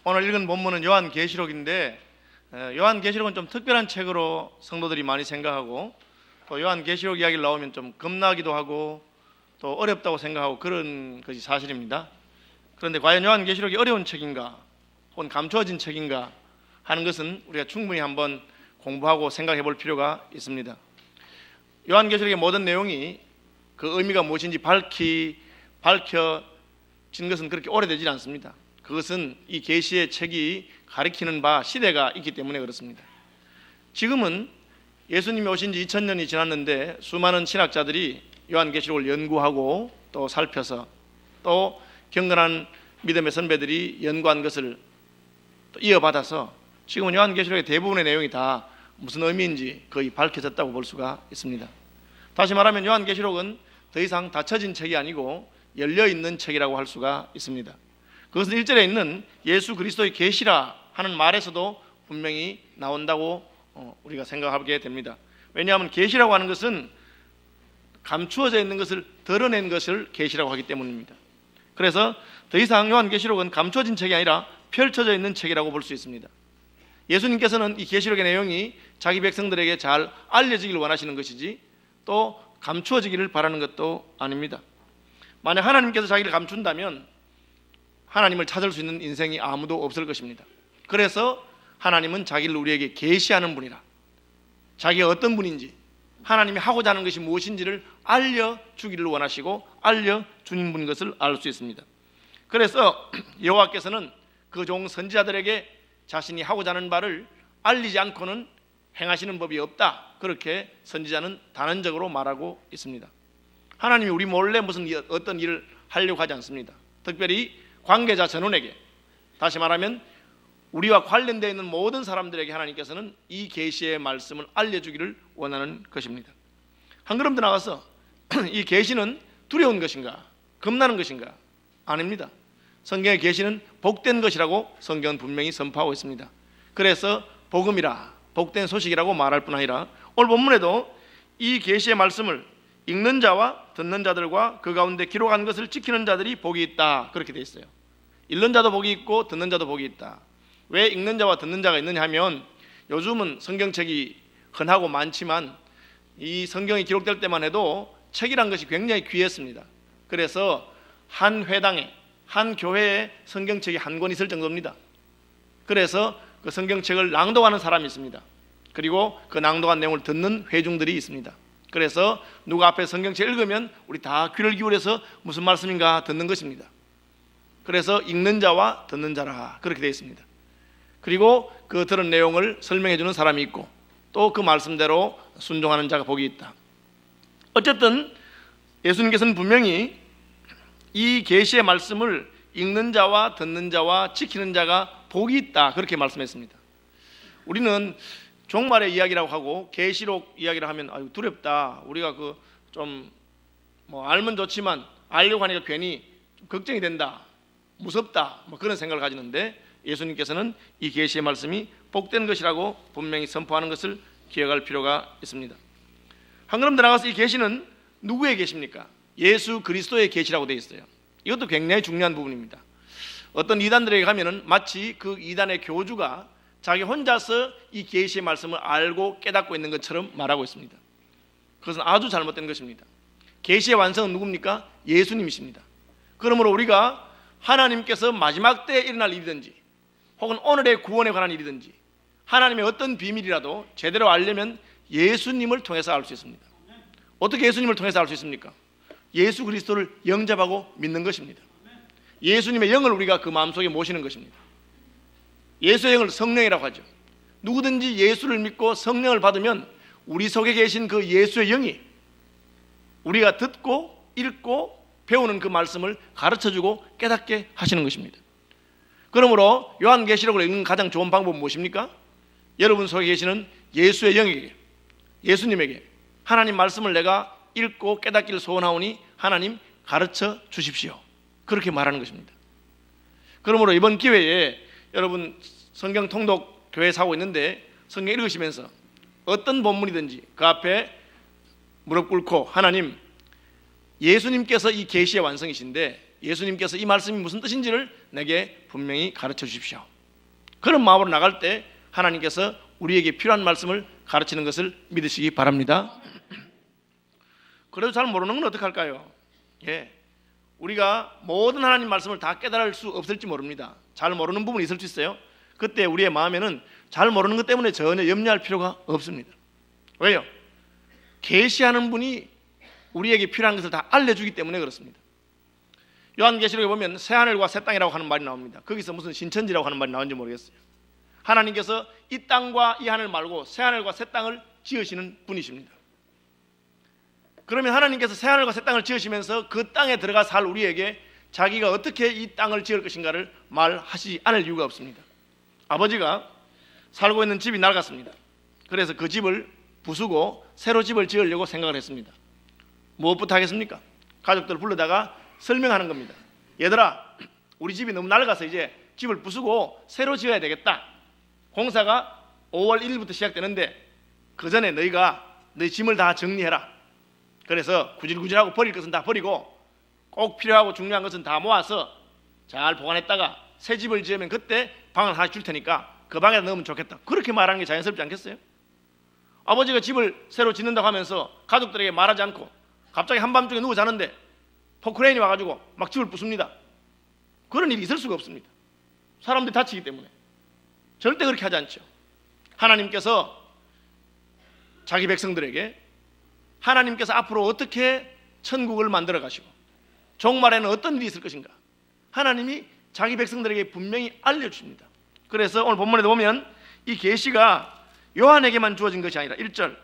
오늘 읽은 본문은 요한계시록인데 요한계시록은 좀 특별한 책으로 성도들이 많이 생각하고 또 요한계시록 이야기를 나오면 좀 겁나기도 하고 또 어렵다고 생각하고 그런 것이 사실입니다. 그런데 과연 요한계시록이 어려운 책인가 혹은 감추어진 책인가 하는 것은 우리가 충분히 한번 공부하고 생각해 볼 필요가 있습니다. 요한계시록의 모든 내용이 그 의미가 무엇인지 밝혀진 것은 그렇게 오래되지 않습니다. 그것은 이 계시의 책이 가리키는 바 시대가 있기 때문에 그렇습니다. 지금은 예수님이 오신 지 2000년이 지났는데 수많은 신학자들이 요한계시록을 연구하고 또 살펴서 또 경건한 믿음의 선배들이 연구한 것을 또 이어받아서 지금은 요한계시록의 대부분의 내용이 다 무슨 의미인지 거의 밝혀졌다고 볼 수가 있습니다. 다시 말하면 요한계시록은 더 이상 닫혀진 책이 아니고 열려있는 책이라고 할 수가 있습니다. 그것은 1절에 있는 예수 그리스도의 계시라 하는 말에서도 분명히 나온다고 우리가 생각하게 됩니다. 왜냐하면 계시라고 하는 것은 감추어져 있는 것을 드러낸 것을 계시라고 하기 때문입니다. 그래서 더 이상 요한계시록은 감추어진 책이 아니라 펼쳐져 있는 책이라고 볼 수 있습니다. 예수님께서는 이 계시록의 내용이 자기 백성들에게 잘 알려지기를 원하시는 것이지 또 감추어지기를 바라는 것도 아닙니다. 만약 하나님께서 자기를 감춘다면 하나님을 찾을 수 있는 인생이 아무도 없을 것입니다. 그래서 하나님은 자기를 우리에게 계시하는 분이라, 자기가 어떤 분인지 하나님이 하고자 하는 것이 무엇인지를 알려주기를 원하시고 알려주는 분인 것을 알 수 있습니다. 그래서 여호와께서는 그 종 선지자들에게 자신이 하고자 하는 바를 알리지 않고는 행하시는 법이 없다, 그렇게 선지자는 단언적으로 말하고 있습니다. 하나님이 우리 몰래 무슨 어떤 일을 하려고 하지 않습니다. 특별히 관계자 전원에게, 다시 말하면 우리와 관련되어 있는 모든 사람들에게 하나님께서는 이 계시의 말씀을 알려주기를 원하는 것입니다. 한 걸음 더 나가서 이 계시는 두려운 것인가 겁나는 것인가? 아닙니다. 성경의 계시는 복된 것이라고 성경은 분명히 선포하고 있습니다. 그래서 복음이라, 복된 소식이라고 말할 뿐 아니라 오늘 본문에도 이 계시의 말씀을 읽는 자와 듣는 자들과 그 가운데 기록한 것을 지키는 자들이 복이 있다, 그렇게 되어 있어요. 읽는 자도 복이 있고 듣는 자도 복이 있다. 왜 읽는 자와 듣는 자가 있느냐 하면 요즘은 성경책이 흔하고 많지만 이 성경이 기록될 때만 해도 책이란 것이 굉장히 귀했습니다. 그래서 한 회당에, 한 교회에 성경책이 한 권 있을 정도입니다. 그래서 그 성경책을 낭독하는 사람이 있습니다. 그리고 그 낭독한 내용을 듣는 회중들이 있습니다. 그래서 누가 앞에 성경책 읽으면 우리 다 귀를 기울여서 무슨 말씀인가 듣는 것입니다. 그래서 읽는 자와 듣는 자라, 그렇게 되어 있습니다. 그리고 그 들은 내용을 설명해 주는 사람이 있고 또 그 말씀대로 순종하는 자가 복이 있다. 어쨌든 예수님께서는 분명히 이 계시의 말씀을 읽는 자와 듣는 자와 지키는 자가 복이 있다, 그렇게 말씀했습니다. 우리는 종말의 이야기라고 하고 계시록 이야기를 하면 아유 두렵다, 우리가 그 좀 알면 좋지만 알려고 하니까 괜히 좀 걱정이 된다, 무섭다, 그런 생각을 가지는데 예수님께서는 이 계시의 말씀이 복된 것이라고 분명히 선포하는 것을 기억할 필요가 있습니다. 한 걸음 더 나가서 이 계시는 누구의 계시입니까? 예수 그리스도의 계시라고 되어 있어요. 이것도 굉장히 중요한 부분입니다. 어떤 이단들에게 가면은 마치 그 이단의 교주가 자기 혼자서 이 계시의 말씀을 알고 깨닫고 있는 것처럼 말하고 있습니다. 그것은 아주 잘못된 것입니다. 계시의 완성은 누굽니까? 예수님이십니다. 그러므로 우리가 하나님께서 마지막 때에 일어날 일이든지 혹은 오늘의 구원에 관한 일이든지 하나님의 어떤 비밀이라도 제대로 알려면 예수님을 통해서 알 수 있습니다. 어떻게 예수님을 통해서 알 수 있습니까? 예수 그리스도를 영접하고 믿는 것입니다. 예수님의 영을 우리가 그 마음속에 모시는 것입니다. 예수의 영을 성령이라고 하죠. 누구든지 예수를 믿고 성령을 받으면 우리 속에 계신 그 예수의 영이 우리가 듣고 읽고 배우는 그 말씀을 가르쳐주고 깨닫게 하시는 것입니다. 그러므로 요한계시록을 읽는 가장 좋은 방법은 무엇입니까? 여러분 속에 계시는 예수의 영에게, 예수님에게 하나님 말씀을 내가 읽고 깨닫기를 소원하오니 하나님 가르쳐 주십시오, 그렇게 말하는 것입니다. 그러므로 이번 기회에 여러분 성경 통독 교회에서 하고 있는데 성경 읽으시면서 어떤 본문이든지 그 앞에 무릎 꿇고 하나님, 예수님께서 이 계시의 완성이신데 예수님께서 이 말씀이 무슨 뜻인지를 내게 분명히 가르쳐 주십시오, 그런 마음으로 나갈 때 하나님께서 우리에게 필요한 말씀을 가르치는 것을 믿으시기 바랍니다. 그래도 잘 모르는 건 어떡할까요? 우리가 모든 하나님 말씀을 다 깨달을 수 없을지 모릅니다. 잘 모르는 부분이 있을 수 있어요. 그때 우리의 마음에는 잘 모르는 것 때문에 전혀 염려할 필요가 없습니다. 왜요? 계시하는 분이 우리에게 필요한 것을 다 알려주기 때문에 그렇습니다. 요한계시록에 보면 새하늘과 새 땅이라고 하는 말이 나옵니다. 거기서 무슨 신천지라고 하는 말이 나온지 모르겠어요. 하나님께서 이 땅과 이 하늘 말고 새하늘과 새 땅을 지으시는 분이십니다. 그러면 하나님께서 새하늘과 새 땅을 지으시면서 그 땅에 들어가 살 우리에게 자기가 어떻게 이 땅을 지을 것인가를 말하시지 않을 이유가 없습니다. 아버지가 살고 있는 집이 낡았습니다. 그래서 그 집을 부수고 새로 집을 지으려고 생각을 했습니다. 무엇부터 하겠습니까? 가족들 불러다가 설명하는 겁니다. 얘들아, 우리 집이 너무 낡아서 이제 집을 부수고 새로 지어야 되겠다. 공사가 5월 1일부터 시작되는데 그 전에 너희가 너희 짐을 다 정리해라. 그래서 구질구질하고 버릴 것은 다 버리고 꼭 필요하고 중요한 것은 다 모아서 잘 보관했다가 새 집을 지으면 그때 방을 하나 줄 테니까 그 방에다 넣으면 좋겠다. 그렇게 말하는 게 자연스럽지 않겠어요? 아버지가 집을 새로 짓는다고 하면서 가족들에게 말하지 않고 갑자기 한밤중에 누워 자는데 포크레인이 와가지고 막 집을 부숩니다. 그런 일이 있을 수가 없습니다. 사람들이 다치기 때문에 절대 그렇게 하지 않죠. 하나님께서 자기 백성들에게 하나님께서 앞으로 어떻게 천국을 만들어 가시고 종말에는 어떤 일이 있을 것인가 하나님이 자기 백성들에게 분명히 알려주십니다. 그래서 오늘 본문에도 보면 이 계시가 요한에게만 주어진 것이 아니라 1절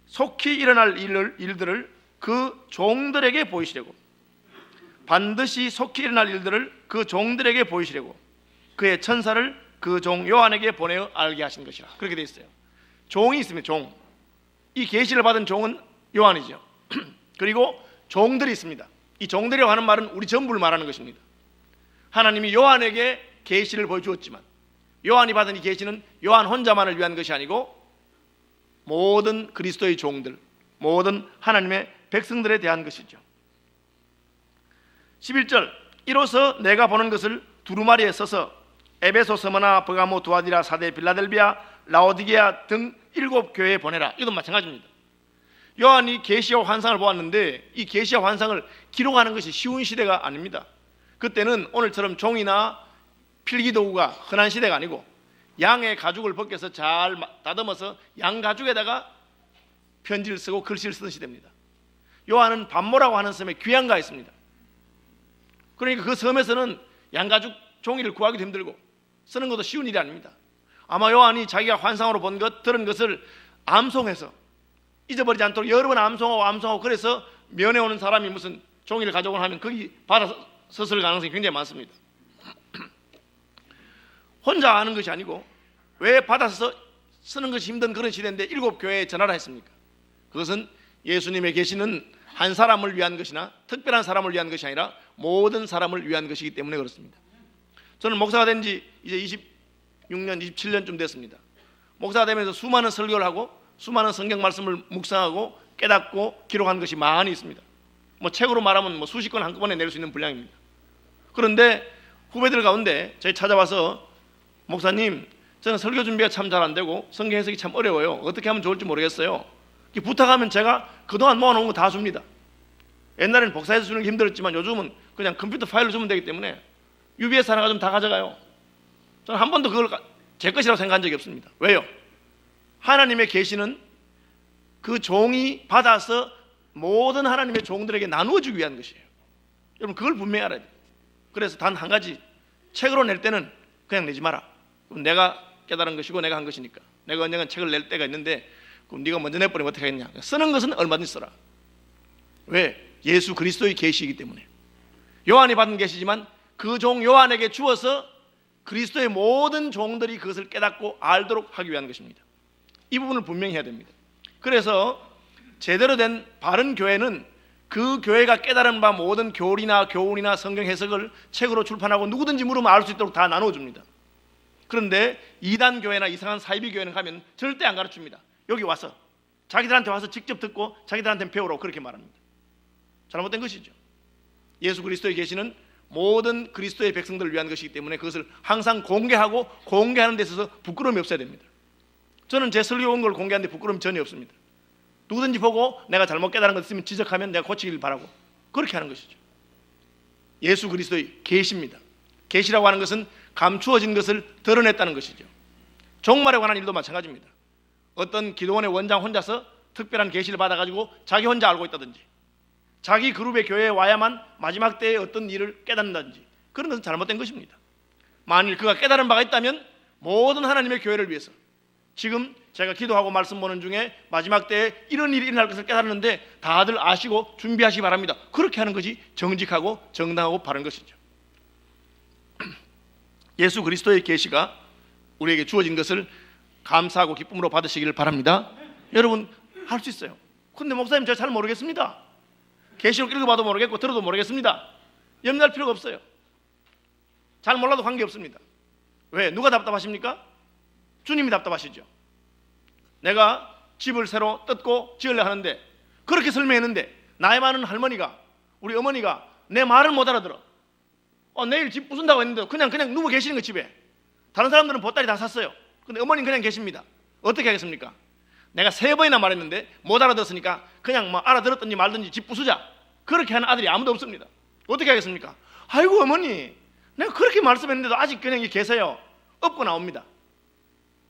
속히 일어날 일들을 그 종들에게 보이시려고 반드시 속히 일어날 일들을 그 종들에게 보이시려고 그의 천사를 그 종 요한에게 보내어 알게 하신 것이라. 그렇게 되어 있어요. 종이 있으면 종, 이 계시를 받은 종은 요한이죠. 그리고 종들이 있습니다. 이 종들이라고 하는 말은 우리 전부를 말하는 것입니다. 하나님이 요한에게 계시를 보여주었지만 요한이 받은 이 계시는 요한 혼자만을 위한 것이 아니고 모든 그리스도의 종들, 모든 하나님의 백성들에 대한 것이죠. 11절 이로써 내가 보는 것을 두루마리에 써서 에베소, 스무나, 버가모, 두아디라, 사데, 빌라델비아, 라오디게아 등 7교회에 보내라. 이것도 마찬가지입니다. 요한이 계시와 환상을 보았는데 이 계시와 환상을 기록하는 것이 쉬운 시대가 아닙니다. 그때는 오늘처럼 종이나 필기도구가 흔한 시대가 아니고 양의 가죽을 벗겨서 잘 다듬어서 양 가죽에다가 편지를 쓰고 글씨를 쓰던 시대입니다. 요한은 반모라고 하는 섬에 귀양가 있습니다. 그러니까 그 섬에서는 양가죽 종이를 구하기도 힘들고 쓰는 것도 쉬운 일이 아닙니다. 아마 요한이 자기가 환상으로 본 것, 들은 것을 암송해서 잊어버리지 않도록 여러 번 암송하고 그래서 면회 오는 사람이 무슨 종이를 가져오고 하면 거기 받아서 썼을 가능성이 굉장히 많습니다. 혼자 아는 것이 아니고 왜 받아서 쓰는 것이 힘든 그런 시대인데 7교회에 전화를 했습니까? 그것은 예수님의 계시는 한 사람을 위한 것이나 특별한 사람을 위한 것이 아니라 모든 사람을 위한 것이기 때문에 그렇습니다. 저는 목사가 된 지 이제 26년, 27년쯤 됐습니다. 목사가 되면서 수많은 설교를 하고 수많은 성경 말씀을 묵상하고 깨닫고 기록한 것이 많이 있습니다. 뭐 책으로 말하면 뭐 수십 권 한꺼번에 낼 수 있는 분량입니다. 그런데 후배들 가운데 저희 찾아와서 목사님, 저는 설교 준비가 참 잘 안 되고 성경 해석이 참 어려워요. 어떻게 하면 좋을지 모르겠어요. 부탁하면 제가 그동안 모아놓은 거 다 줍니다. 옛날에는 복사해서 주는 게 힘들었지만 요즘은 그냥 컴퓨터 파일로 주면 되기 때문에 UBS 하나 가지면 다 가져가요. 저는 한 번도 그걸 제 것이라고 생각한 적이 없습니다. 왜요? 하나님의 계시는 그 종이 받아서 모든 하나님의 종들에게 나누어 주기 위한 것이에요. 여러분 그걸 분명히 알아야 돼요. 그래서 단 한 가지, 책으로 낼 때는 그냥 내지 마라. 그럼 내가 깨달은 것이고 내가 한 것이니까. 내가 언젠간 책을 낼 때가 있는데 그럼 네가 먼저 내버리면 어떻게 하겠냐. 쓰는 것은 얼마든지 써라. 왜? 예수 그리스도의 계시이기 때문에. 요한이 받은 계시지만 그 종 요한에게 주어서 그리스도의 모든 종들이 그것을 깨닫고 알도록 하기 위한 것입니다. 이 부분을 분명히 해야 됩니다. 그래서 제대로 된 바른 교회는 그 교회가 깨달은 바 모든 교리나 교훈이나 성경 해석을 책으로 출판하고 누구든지 물으면 알 수 있도록 다 나눠줍니다. 그런데 이단 교회나 이상한 사이비 교회는 가면 절대 안 가르칩니다. 여기 와서 자기들한테 와서 직접 듣고 자기들한테 배우라고 그렇게 말합니다. 잘못된 것이죠. 예수 그리스도에 계시는 모든 그리스도의 백성들을 위한 것이기 때문에 그것을 항상 공개하고 공개하는 데 있어서 부끄러움이 없어야 됩니다. 저는 제 설교 온 걸 공개하는데 부끄러움이 전혀 없습니다. 누구든지 보고 내가 잘못 깨달은 것 있으면 지적하면 내가 고치길 바라고 그렇게 하는 것이죠. 예수 그리스도의 계시입니다. 계시라고 하는 것은 감추어진 것을 드러냈다는 것이죠. 종말에 관한 일도 마찬가지입니다. 어떤 기도원의 원장 혼자서 특별한 계시를 받아가지고 자기 혼자 알고 있다든지, 자기 그룹의 교회에 와야만 마지막 때에 어떤 일을 깨닫는다든지, 그런 것은 잘못된 것입니다. 만일 그가 깨달은 바가 있다면 모든 하나님의 교회를 위해서, 지금 제가 기도하고 말씀 보는 중에 마지막 때에 이런 일이 일어날 것을 깨달았는데 다들 아시고 준비하시기 바랍니다. 그렇게 하는 것이 정직하고 정당하고 바른 것이죠. 예수 그리스도의 계시가 우리에게 주어진 것을 감사하고 기쁨으로 받으시기를 바랍니다. 여러분 할 수 있어요. 근데 목사님 제가 잘 모르겠습니다. 계시록 읽어봐도 모르겠고 들어도 모르겠습니다. 염려할 필요가 없어요. 잘 몰라도 관계없습니다. 왜? 누가 답답하십니까? 주님이 답답하시죠. 내가 집을 새로 뜯고 지으려 하는데 그렇게 설명했는데 나이 많은 할머니가, 우리 어머니가 내 말을 못 알아들어. 내일 집 부순다고 했는데 그냥 누워 계시는 거 집에. 다른 사람들은 보따리 다 샀어요. 근데 어머니는 그냥 계십니다. 어떻게 하겠습니까? 내가 3번이나 말했는데 못 알아들었으니까 그냥 뭐 알아들었든지 말든지 집 부수자. 그렇게 하는 아들이 아무도 없습니다. 어떻게 하겠습니까? 아이고 어머니, 내가 그렇게 말씀했는데도 아직 그냥 계세요. 엎고 나옵니다.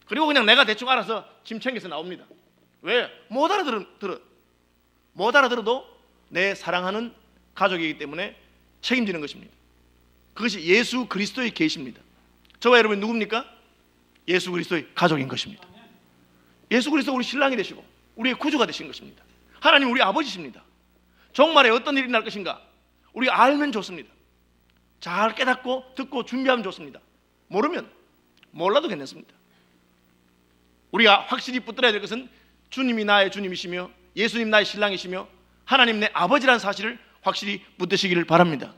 그리고 그냥 내가 대충 알아서 짐 챙겨서 나옵니다. 왜? 못 알아들어도 내 사랑하는 가족이기 때문에 책임지는 것입니다. 그것이 예수 그리스도의 계시입니다. 저와 여러분이 누굽니까? 예수 그리스도의 가족인 것입니다. 예수 그리스도 우리 신랑이 되시고 우리의 구주가 되신 것입니다. 하나님 우리 아버지십니다. 종말에 어떤 일이 날 것인가 우리가 알면 좋습니다. 잘 깨닫고 듣고 준비하면 좋습니다. 모르면 몰라도 괜찮습니다. 우리가 확실히 붙들어야 될 것은 주님이 나의 주님이시며 예수님 나의 신랑이시며 하나님 내 아버지라는 사실을 확실히 붙드시기를 바랍니다.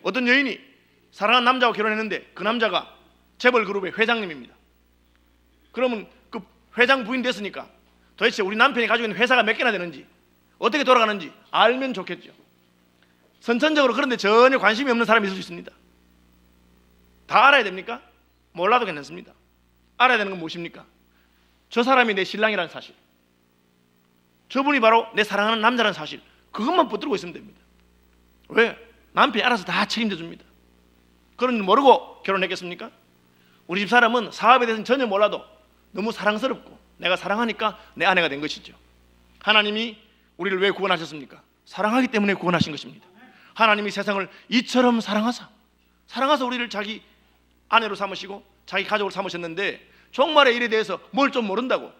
어떤 여인이 사랑하는 남자와 결혼했는데 그 남자가 재벌 그룹의 회장님입니다. 그러면 그 회장 부인 됐으니까 도대체 우리 남편이 가지고 있는 회사가 몇 개나 되는지 어떻게 돌아가는지 알면 좋겠죠. 선천적으로 그런데 전혀 관심이 없는 사람이 있을 수 있습니다. 다 알아야 됩니까? 몰라도 괜찮습니다. 알아야 되는 건 무엇입니까? 저 사람이 내 신랑이라는 사실, 저분이 바로 내 사랑하는 남자라는 사실, 그것만 붙들고 있으면 됩니다. 왜? 남편이 알아서 다 책임져 줍니다. 그런 줄 모르고 결혼했겠습니까? 우리 집 사람은 사업에 대해서는 전혀 몰라도 너무 사랑스럽고 내가 사랑하니까 내 아내가 된 것이죠. 하나님이 우리를 왜 구원하셨습니까? 사랑하기 때문에 구원하신 것입니다. 하나님이 세상을 이처럼 사랑하사 우리를 자기 아내로 삼으시고 자기 가족으로 삼으셨는데 종말의 일에 대해서 뭘 좀 모른다고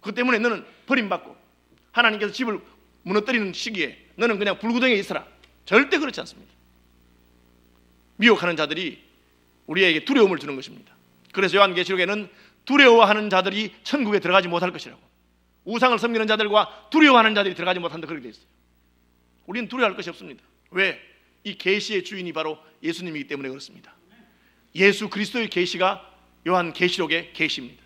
그 때문에 너는 버림받고 하나님께서 집을 무너뜨리는 시기에 너는 그냥 불구덩이에 있어라. 절대 그렇지 않습니다. 미혹하는 자들이 우리에게 두려움을 주는 것입니다. 그래서 요한계시록에는 두려워하는 자들이 천국에 들어가지 못할 것이라고, 우상을 섬기는 자들과 두려워하는 자들이 들어가지 못한다 그렇게 되어 있어요. 우리는 두려워할 것이 없습니다. 왜? 이 계시의 주인이 바로 예수님이기 때문에 그렇습니다. 예수 그리스도의 계시가 요한계시록의 계시입니다.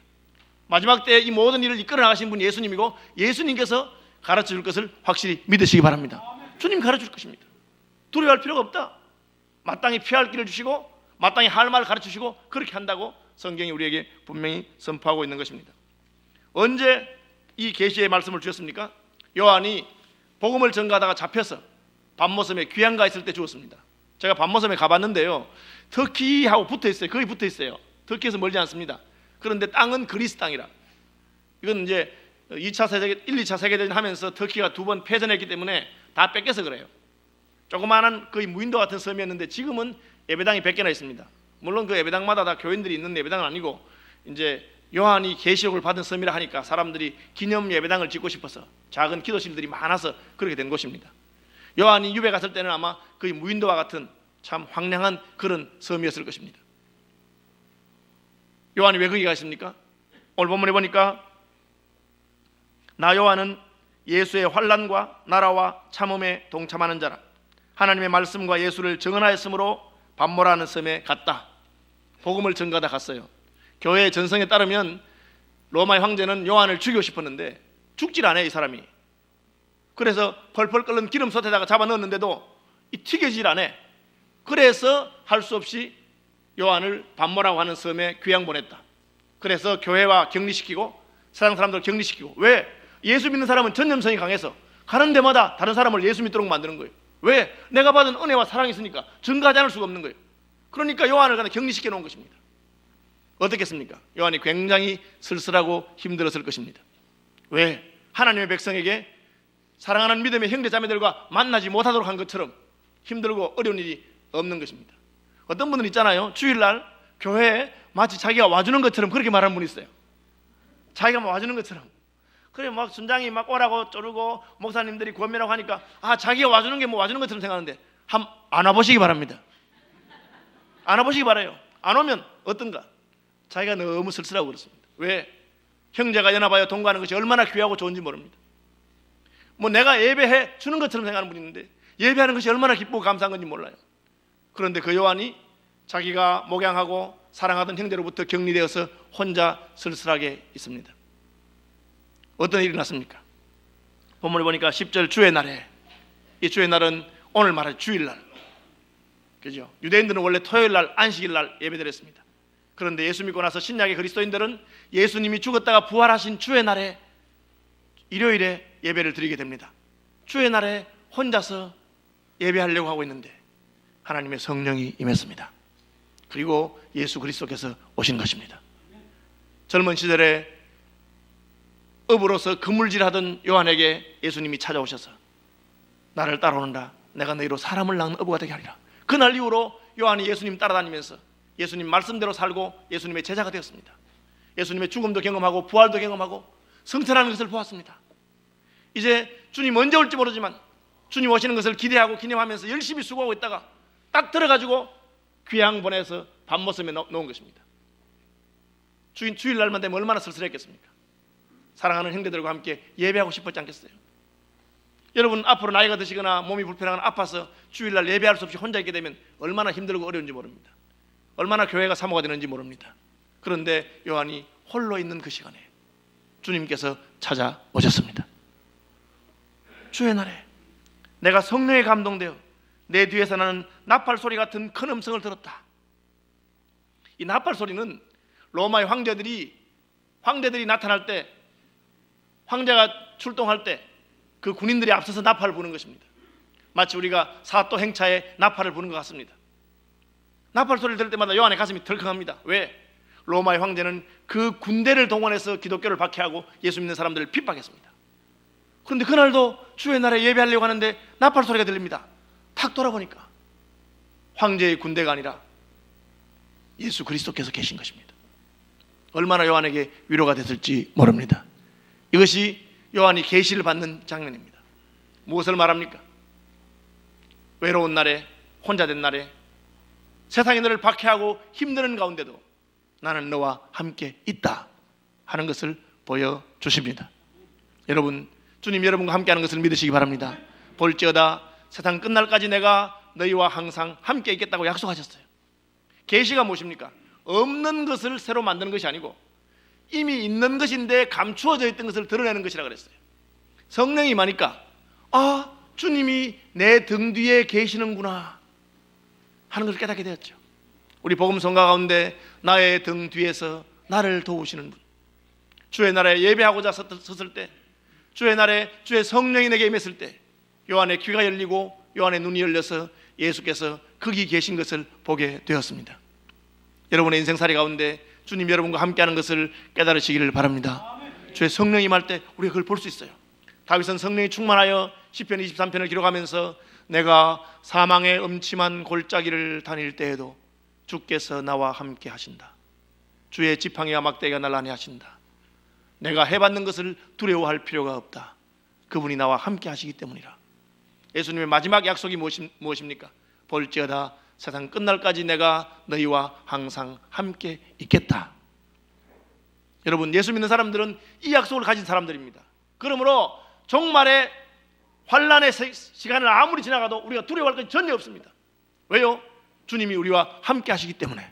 마지막 때 이 모든 일을 이끌어 나가신 분이 예수님이고 예수님께서 가르쳐 줄 것을 확실히 믿으시기 바랍니다. 주님 가르쳐 줄 것입니다. 두려워할 필요가 없다. 마땅히 피할 길을 주시고 마땅히 할 말을 가르쳐 주시고 그렇게 한다고 성경이 우리에게 분명히 선포하고 있는 것입니다. 언제 이 계시의 말씀을 주셨습니까? 요한이 복음을 전가하다가 잡혀서 밤모섬에 귀양가 있을 때 주었습니다. 제가 밤모섬에 가봤는데요, 터키하고 붙어 있어요. 거의 붙어 있어요. 터키에서 멀지 않습니다. 그런데 땅은 그리스 땅이라. 이건 이제 1, 2차 세계대전 하면서 터키가 2번 패전했기 때문에 다 뺏겨서 그래요. 조그마한 거의 무인도 같은 섬이었는데 지금은 예배당이 100개나 있습니다. 물론 그 예배당마다 다 교인들이 있는 예배당은 아니고 이제 요한이 계시록을 받은 섬이라 하니까 사람들이 기념 예배당을 짓고 싶어서 작은 기도실들이 많아서 그렇게 된 곳입니다. 요한이 유배 갔을 때는 아마 거의 무인도와 같은 참 황량한 그런 섬이었을 것입니다. 요한이 왜 거기 갔습니까? 오늘 본문에 보니까 나 요한은 예수의 환난과 나라와 참음에 동참하는 자라. 하나님의 말씀과 예수를 증언하였으므로 밤모라는 섬에 갔다. 복음을 전가하다 갔어요. 교회의 전성에 따르면 로마의 황제는 요한을 죽이고 싶었는데 죽질 않아요, 이 사람이. 그래서 펄펄 끓는 기름 솥에다가 잡아 넣었는데도 이 튀겨질 않아. 그래서 할 수 없이 요한을 반모라고 하는 섬에 귀양 보냈다. 그래서 교회와 격리시키고 세상 사람들을 격리시키고. 왜? 예수 믿는 사람은 전념성이 강해서 가는 데마다 다른 사람을 예수 믿도록 만드는 거예요. 왜? 내가 받은 은혜와 사랑이 있으니까 증가하지 않을 수가 없는 거예요. 그러니까 요한을 그냥 격리시켜 놓은 것입니다. 어떻겠습니까? 요한이 굉장히 쓸쓸하고 힘들었을 것입니다. 왜? 하나님의 백성에게 사랑하는 믿음의 형제 자매들과 만나지 못하도록 한 것처럼 힘들고 어려운 일이 없는 것입니다. 어떤 분들 있잖아요. 주일날 교회에 마치 자기가 와주는 것처럼 그렇게 말하는 분이 있어요. 자기가 막 와주는 것처럼. 그래 막 순장이 막 오라고 쪼르고 목사님들이 권면하고 하니까 자기가 와주는 게 뭐 와주는 것처럼 생각하는데 안 와보시기 바랍니다. 안 와보시기 바라요. 안 오면 어떤가? 자기가 너무 쓸쓸하고 그렇습니다. 왜? 형제가 연합하여 동거하는 것이 얼마나 귀하고 좋은지 모릅니다. 뭐 내가 예배해 주는 것처럼 생각하는 분이 있는데 예배하는 것이 얼마나 기쁘고 감사한 건지 몰라요. 그런데 그 요한이 자기가 목양하고 사랑하던 형제로부터 격리되어서 혼자 쓸쓸하게 있습니다. 어떤 일이 났습니까? 본문에 보니까 10절 주의 날에, 이 주의 날은 오늘 말할 주일날, 그죠? 유대인들은 원래 토요일날 안식일날 예배드렸습니다. 그런데 예수 믿고 나서 신약의 그리스도인들은 예수님이 죽었다가 부활하신 주의 날에 일요일에 예배를 드리게 됩니다. 주의 날에 혼자서 예배하려고 하고 있는데 하나님의 성령이 임했습니다. 그리고 예수 그리스도께서 오신 것입니다. 젊은 시절에 업으로서 그물질하던 요한에게 예수님이 찾아오셔서 나를 따라오는다. 내가 너희로 사람을 낳는 어부가 되게 하리라. 그날 이후로 요한이 예수님 따라다니면서 예수님 말씀대로 살고 예수님의 제자가 되었습니다. 예수님의 죽음도 경험하고 부활도 경험하고 성천하는 것을 보았습니다. 이제 주님 언제 올지 모르지만 주님 오시는 것을 기대하고 기념하면서 열심히 수고하고 있다가 딱 들어가지고 귀양 보내서 밤모섬에 놓은 것입니다. 주일날만 되면 얼마나 쓸쓸했겠습니까? 사랑하는 형제들과 함께 예배하고 싶었지 않겠어요? 여러분 앞으로 나이가 드시거나 몸이 불편하거나 아파서 주일날 예배할 수 없이 혼자 있게 되면 얼마나 힘들고 어려운지 모릅니다. 얼마나 교회가 사모가 되는지 모릅니다. 그런데 요한이 홀로 있는 그 시간에 주님께서 찾아오셨습니다. 주의 날에 내가 성령에 감동되어 내 뒤에서 나는 나팔 소리 같은 큰 음성을 들었다. 이 나팔 소리는 로마의 황제들이 나타날 때, 황제가 출동할 때 그 군인들이 앞서서 나팔을 부는 것입니다. 마치 우리가 사또 행차에 나팔을 부는 것 같습니다. 나팔 소리를 들을 때마다 요한의 가슴이 덜컹합니다. 왜? 로마의 황제는 그 군대를 동원해서 기독교를 박해하고 예수 믿는 사람들을 핍박했습니다. 그런데 그날도 주의 날에 예배하려고 하는데 나팔 소리가 들립니다. 탁 돌아보니까 황제의 군대가 아니라 예수 그리스도께서 계신 것입니다. 얼마나 요한에게 위로가 됐을지 모릅니다. 이것이 요한이 계시를 받는 장면입니다. 무엇을 말합니까? 외로운 날에, 혼자 된 날에, 세상이 너를 박해하고 힘드는 가운데도 나는 너와 함께 있다 하는 것을 보여주십니다. 여러분, 주님 여러분과 함께하는 것을 믿으시기 바랍니다. 볼지어다 세상 끝날까지 내가 너희와 항상 함께 있겠다고 약속하셨어요. 계시가 무엇입니까? 없는 것을 새로 만드는 것이 아니고 이미 있는 것인데 감추어져 있던 것을 드러내는 것이라 그랬어요. 성령이 임하니까 주님이 내 등 뒤에 계시는구나 하는 것을 깨닫게 되었죠. 우리 복음성가 가운데 나의 등 뒤에서 나를 도우시는 분, 주의 날에 예배하고자 섰을 때, 주의 날에 주의 성령이 내게 임했을 때 요한의 귀가 열리고 요한의 눈이 열려서 예수께서 거기 계신 것을 보게 되었습니다. 여러분의 인생살이 가운데 주님 여러분과 함께하는 것을 깨달으시기를 바랍니다. 주의 성령이 임할 때 우리가 그걸 볼 수 있어요. 다윗은 성령이 충만하여 시편 23편을 기록하면서 내가 사망의 음침한 골짜기를 다닐 때에도 주께서 나와 함께 하신다. 주의 지팡이와 막대기가 날 안위하신다. 내가 해받는 것을 두려워할 필요가 없다. 그분이 나와 함께 하시기 때문이라. 예수님의 마지막 약속이 무엇입니까? 볼지어다 세상 끝날까지 내가 너희와 항상 함께 있겠다. 여러분, 예수 믿는 사람들은 이 약속을 가진 사람들입니다. 그러므로 종말의 환난의 시간을 아무리 지나가도 우리가 두려워할 것이 전혀 없습니다. 왜요? 주님이 우리와 함께 하시기 때문에.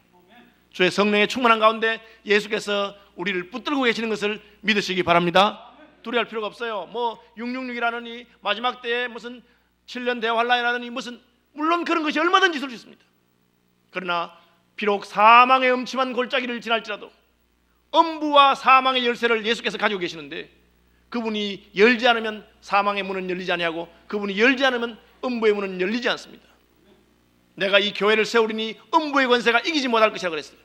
주의 성령의 충만한 가운데 예수께서 우리를 붙들고 계시는 것을 믿으시기 바랍니다. 두려워할 필요가 없어요. 뭐 666이라느니 마지막 때에 무슨 7년 대환란이라느니 무슨, 물론 그런 것이 얼마든지 있을 수 있습니다. 그러나 비록 사망의 음침한 골짜기를 지날지라도 음부와 사망의 열쇠를 예수께서 가지고 계시는데, 그분이 열지 않으면 사망의 문은 열리지 아니하고 그분이 열지 않으면 음부의 문은 열리지 않습니다. 내가 이 교회를 세우리니 음부의 권세가 이기지 못할 것이라 그랬어요.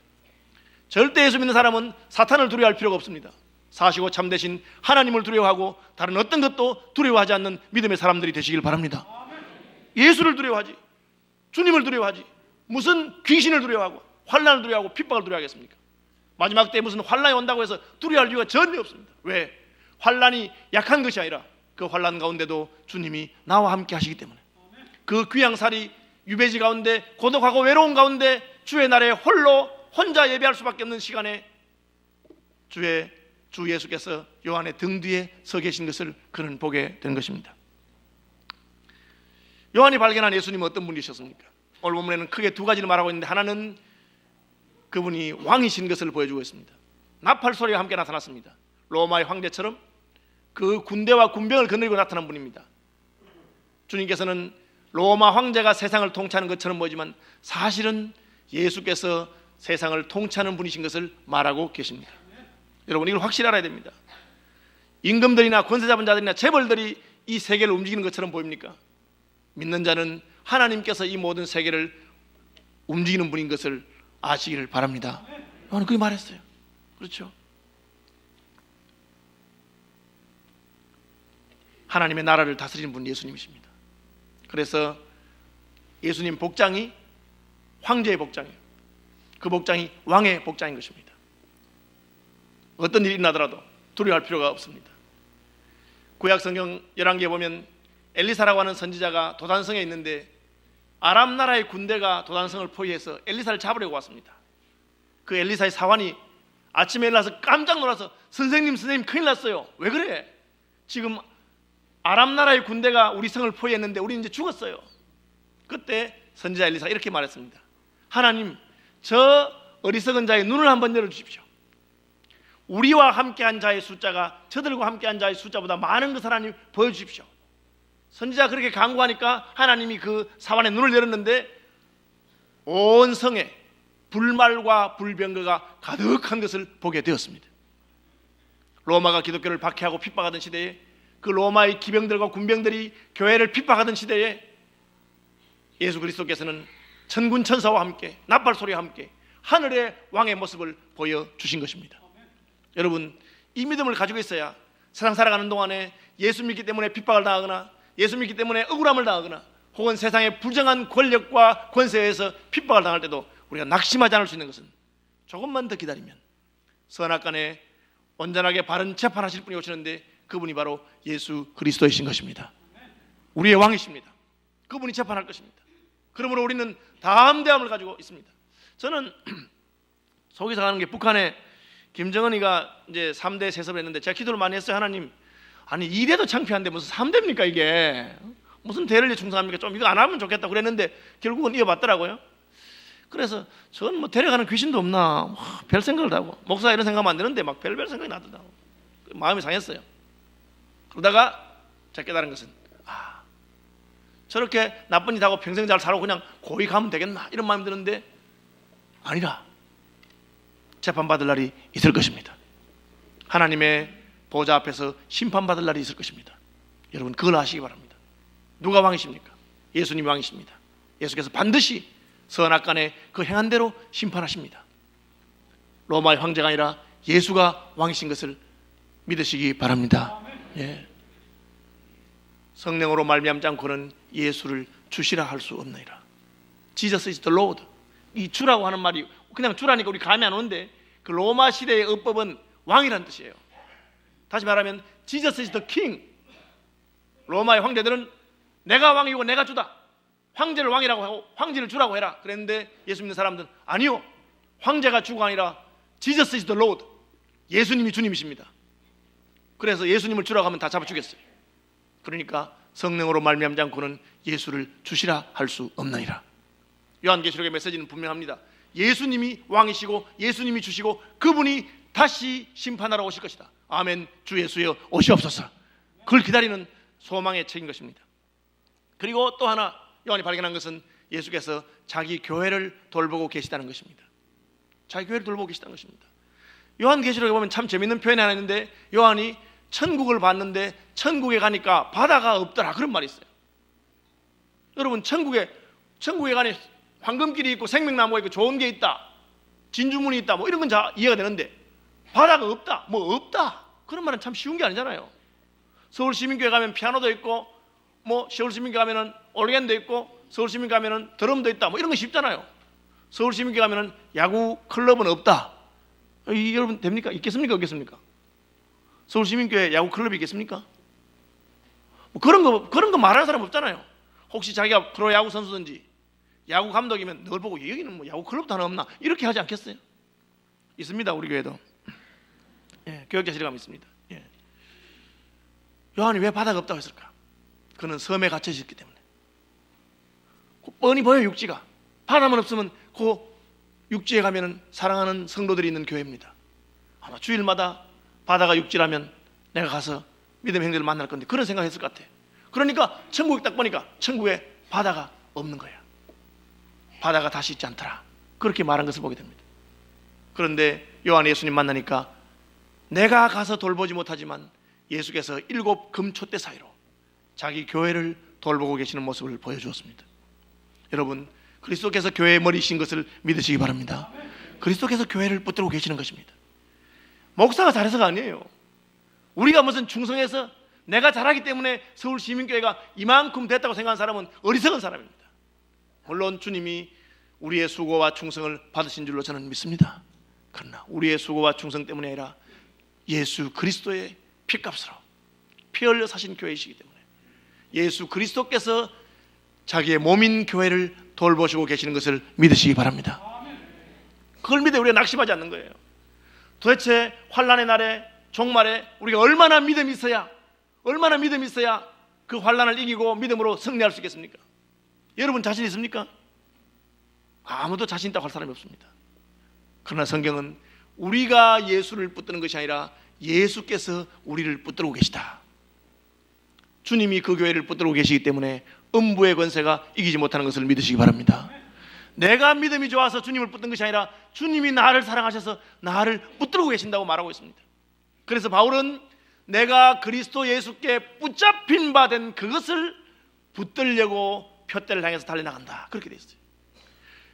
절대 예수 믿는 사람은 사탄을 두려워할 필요가 없습니다. 사시고 참되신 하나님을 두려워하고 다른 어떤 것도 두려워하지 않는 믿음의 사람들이 되시길 바랍니다. 예수를 두려워하지, 주님을 두려워하지, 무슨 귀신을 두려워하고 환난을 두려워하고 핍박을 두려워하겠습니까? 마지막 때 무슨 환난이 온다고 해서 두려워할 이유가 전혀 없습니다. 왜? 환난이 약한 것이 아니라 그 환난 가운데도 주님이 나와 함께 하시기 때문에, 그 귀양살이 유배지 가운데 고독하고 외로운 가운데 주의 날에 혼자 예배할 수밖에 없는 시간에 주 예수께서 요한의 등 뒤에 서 계신 것을 그는 보게 된 것입니다. 요한이 발견한 예수님은 어떤 분이셨습니까? 오늘 본문에는 크게 두 가지를 말하고 있는데, 하나는 그분이 왕이신 것을 보여주고 있습니다. 나팔 소리와 함께 나타났습니다. 로마의 황제처럼 그 군대와 군병을 거느리고 나타난 분입니다. 주님께서는 로마 황제가 세상을 통치하는 것처럼 보이지만 사실은 예수께서 세상을 통치하는 분이신 것을 말하고 계십니다. 여러분, 이걸 확실히 알아야 됩니다. 임금들이나 권세 잡은 자들이나 재벌들이 이 세계를 움직이는 것처럼 보입니까? 믿는 자는 하나님께서 이 모든 세계를 움직이는 분인 것을 아시기를 바랍니다. 저는 그렇게 말했어요. 그렇죠? 하나님의 나라를 다스리는 분 예수님이십니다. 그래서 예수님 복장이 황제의 복장이에요. 그 복장이 왕의 복장인 것입니다. 어떤 일이 나더라도 두려워할 필요가 없습니다. 구약 성경 열왕기에 보면 엘리사라고 하는 선지자가 도단성에 있는데 아람 나라의 군대가 도단성을 포위해서 엘리사를 잡으려고 왔습니다. 그 엘리사의 사환이 아침에 일어나서 깜짝 놀라서 선생님 큰일 났어요. 왜 그래? 지금 아람 나라의 군대가 우리 성을 포위했는데 우리 이제 죽었어요. 그때 선지자 엘리사가 이렇게 말했습니다. 하나님, 저 어리석은 자의 눈을 한번 열어주십시오. 우리와 함께한 자의 숫자가 저들과 함께한 자의 숫자보다 많은 것을 하나님 보여주십시오. 선지자가 그렇게 간구하니까 하나님이 그 사환의 눈을 열었는데 온 성에 불말과 불병거가 가득한 것을 보게 되었습니다. 로마가 기독교를 박해하고 핍박하던 시대에, 그 로마의 기병들과 군병들이 교회를 핍박하던 시대에 예수 그리스도께서는 천군 천사와 함께 나팔 소리와 함께 하늘의 왕의 모습을 보여주신 것입니다. 여러분, 이 믿음을 가지고 있어야 세상 살아가는 동안에 예수 믿기 때문에 핍박을 당하거나 예수 믿기 때문에 억울함을 당하거나 혹은 세상의 부정한 권력과 권세에서 핍박을 당할 때도 우리가 낙심하지 않을 수 있는 것은 조금만 더 기다리면 선악간에 온전하게 바른 재판하실 분이 오시는데 그분이 바로 예수 그리스도이신 것입니다. 우리의 왕이십니다. 그분이 재판할 것입니다. 그러므로 우리는 담대함을 가지고 있습니다. 저는 속이 상하는 게, 북한에 김정은이가 이제 3대 세습을 했는데 제가 기도를 많이 했어요. 하나님, 아니 2대도 창피한데 무슨 3대입니까 이게? 무슨 대를 충성합니까? 좀 이거 안 하면 좋겠다 그랬는데 결국은 이어봤더라고요. 그래서 저는 뭐 데려가는 귀신도 없나 별 생각을 하고, 목사 이런 생각하면 안 되는데 막 별별 생각이 나더라고. 마음이 상했어요. 그러다가 제가 깨달은 것은 저렇게 나쁜 짓 하고 평생 잘 살고 그냥 고이 가면 되겠나 이런 마음이 드는데 아니라 재판받을 날이 있을 것입니다. 하나님의 보좌 앞에서 심판받을 날이 있을 것입니다. 여러분, 그걸 아시기 바랍니다. 누가 왕이십니까? 예수님이 왕이십니다. 예수께서 반드시 선악간에 그 행한 대로 심판하십니다. 로마의 황제가 아니라 예수가 왕이신 것을 믿으시기 바랍니다. 예. 성령으로 말미암지 않고는 예수를 주시라 할 수 없나이다. Jesus is the Lord. 이 주라고 하는 말이 그냥 주라니까 우리 감이 안 오는데 그 로마 시대의 어법은 왕이란 뜻이에요. 다시 말하면 Jesus is the King. 로마의 황제들은 내가 왕이고 내가 주다. 황제를 왕이라고 하고 황제를 주라고 해라 그랬는데 예수 믿는 사람들은 아니요, 황제가 주가 아니라 Jesus is the Lord. 예수님이 주님이십니다. 그래서 예수님을 주라고 하면 다 잡아주겠어요. 그러니까 성령으로 말미암지 않고는 예수를 주시라 할 수 없나이다. 요한계시록의 메시지는 분명합니다. 예수님이 왕이시고 예수님이 주시고 그분이 다시 심판하러 오실 것이다. 아멘. 주 예수여 오시옵소서. 그걸 기다리는 소망의 책인 것입니다. 그리고 또 하나 요한이 발견한 것은 예수께서 자기 교회를 돌보고 계시다는 것입니다. 자기 교회를 돌보고 계시다는 것입니다. 요한계시록에 보면 참 재밌는 표현이 하나 있는데, 요한이 천국을 봤는데 천국에 가니까 바다가 없더라, 그런 말이 있어요. 여러분, 천국에 가니 황금길이 있고 생명나무가 있고 좋은 게 있다, 진주문이 있다, 뭐 이런 건 다 이해가 되는데 바다가 없다, 뭐 없다, 그런 말은 참 쉬운 게 아니잖아요. 서울시민교회 가면 피아노도 있고, 뭐 서울시민교회 가면은 오르겐도 있고, 서울시민교회 가면은 드럼도 있다, 뭐 이런 거 쉽잖아요. 서울시민교회 가면은 야구 클럽은 없다, 여러분 됩니까? 있겠습니까? 없겠습니까? 서울시민교회 야구 클럽이 있겠습니까? 뭐 그런 거 말하는 사람 없잖아요. 혹시 자기가 프로야구 선수든지 야구 감독이면 널 보고 여기는 뭐 야구 클럽도 하나 없나, 이렇게 하지 않겠어요? 있습니다, 우리 교회도. 예, 교역자실에 가면 있습니다. 예. 요한이 왜 바다가 없다고 했을까? 그는 섬에 갇혀 있었기 때문에. 뻔히 보여, 육지가. 바다만 없으면 그 육지에 가면은 사랑하는 성도들이 있는 교회입니다. 아마 주일마다 바다가 육지라면 내가 가서 믿음의 형제를 만날 건데, 그런 생각했을 것 같아. 그러니까 천국에 딱 보니까 천국에 바다가 없는 거야. 바다가 다시 있지 않더라, 그렇게 말한 것을 보게 됩니다. 그런데 요한이 예수님 만나니까 내가 가서 돌보지 못하지만 예수께서 7 금촛대 사이로 자기 교회를 돌보고 계시는 모습을 보여주었습니다. 여러분, 그리스도께서 교회의 머리이신 것을 믿으시기 바랍니다. 그리스도께서 교회를 붙들고 계시는 것입니다. 목사가 잘해서가 아니에요. 우리가 무슨 충성해서 내가 잘하기 때문에 서울시민교회가 이만큼 됐다고 생각하는 사람은 어리석은 사람입니다. 물론 주님이 우리의 수고와 충성을 받으신 줄로 저는 믿습니다. 그러나 우리의 수고와 충성 때문이 아니라 예수 그리스도의 피값으로 피 흘려 사신 교회이시기 때문에 예수 그리스도께서 자기의 몸인 교회를 돌보시고 계시는 것을 믿으시기 바랍니다. 그걸 믿어 우리가 낙심하지 않는 거예요. 도대체 환난의 날에, 종말에 우리가 얼마나 믿음이 있어야 그 환난을 이기고 믿음으로 승리할 수 있겠습니까? 여러분 자신 있습니까? 아무도 자신 있다고 할 사람이 없습니다. 그러나 성경은 우리가 예수를 붙드는 것이 아니라 예수께서 우리를 붙들고 계시다. 주님이 그 교회를 붙들고 계시기 때문에 음부의 권세가 이기지 못하는 것을 믿으시기 바랍니다. 내가 믿음이 좋아서 주님을 붙든 것이 아니라 주님이 나를 사랑하셔서 나를 붙들고 계신다고 말하고 있습니다. 그래서 바울은 내가 그리스도 예수께 붙잡힌 바 된 그것을 붙들려고 표대를 향해서 달려나간다, 그렇게 되어 있어요.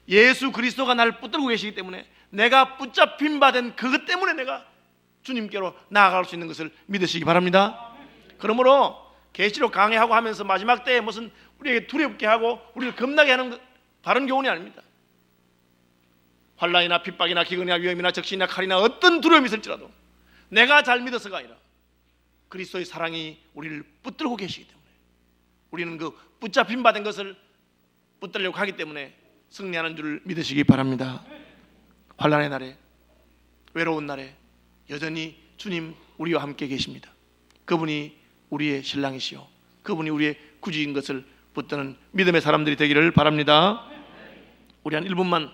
예수 그리스도가 나를 붙들고 계시기 때문에 내가 붙잡힌 바 된 그것 때문에 내가 주님께로 나아갈 수 있는 것을 믿으시기 바랍니다. 그러므로 계시록 강해하고 하면서 마지막 때에 무슨 우리에게 두렵게 하고 우리를 겁나게 하는 바른 교훈이 아닙니다. 환난이나 핍박이나 기근이나 위험이나 적신이나 칼이나 어떤 두려움이 있을지라도 내가 잘 믿어서가 아니라 그리스도의 사랑이 우리를 붙들고 계시기 때문에 우리는 그 붙잡힌 바 된 것을 붙들려고 하기 때문에 승리하는 줄 믿으시기 바랍니다. 환난의 날에, 외로운 날에 여전히 주님 우리와 함께 계십니다. 그분이 우리의 신랑이시오, 그분이 우리의 구주인 것을 붙드는 믿음의 사람들이 되기를 바랍니다. 우리 한 1분만